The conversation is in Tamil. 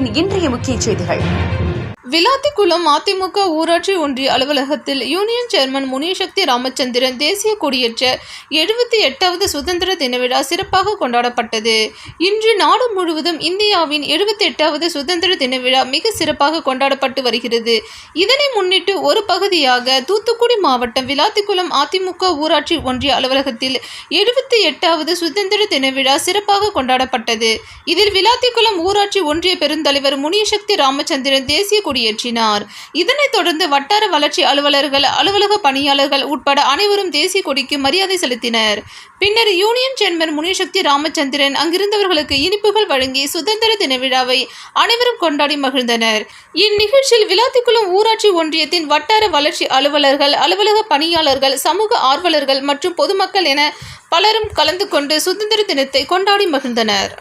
தமிழகத்தின் இன்றைய முக்கிய செய்திகள். விளாத்திக்குளம் அதிமுக ஊராட்சி ஒன்றிய அலுவலகத்தில் யூனியன் சேர்மன் முனிசக்தி ராமச்சந்திரன் தேசிய கொடியேற்ற 78வது சுதந்திர தின விழா சிறப்பாக கொண்டாடப்பட்டது. இன்று நாடு முழுவதும் இந்தியாவின் 78வது சுதந்திர தின விழா மிக சிறப்பாக கொண்டாடப்பட்டு வருகிறது. இதனை முன்னிட்டு ஒரு பகுதியாக தூத்துக்குடி மாவட்டம் விளாத்திக்குளம் அதிமுக ஊராட்சி ஒன்றிய அலுவலகத்தில் 78வது சுதந்திர தின விழா சிறப்பாக கொண்டாடப்பட்டது. இதில் விளாத்திக்குளம் ஊராட்சி ஒன்றிய பெருந்தலைவர் முனிசக்தி ராமச்சந்திரன் தேசிய ஏற்றினார். இதனைத் தொடர்ந்து வட்டார வளர்ச்சி அலுவலர்கள், அலுவலக பணியாளர்கள் உட்பட அனைவரும் தேசிய கொடிக்கு மரியாதை செலுத்தினர். பின்னர் யூனியன் சேர்மன் முனிசக்தி ராமச்சந்திரன் அங்கிருந்தவர்களுக்கு இனிப்புகள் வழங்கி சுதந்திர தின விழாவை அனைவரும் கொண்டாடி மகிழ்ந்தனர். இந்நிகழ்ச்சியில் விளாத்திக்குளம் ஊராட்சி ஒன்றியத்தின் வட்டார வளர்ச்சி அலுவலர்கள், அலுவலக பணியாளர்கள், சமூக ஆர்வலர்கள் மற்றும் பொதுமக்கள் என பலரும் கலந்து கொண்டு சுதந்திர தினத்தை கொண்டாடி மகிழ்ந்தனர்.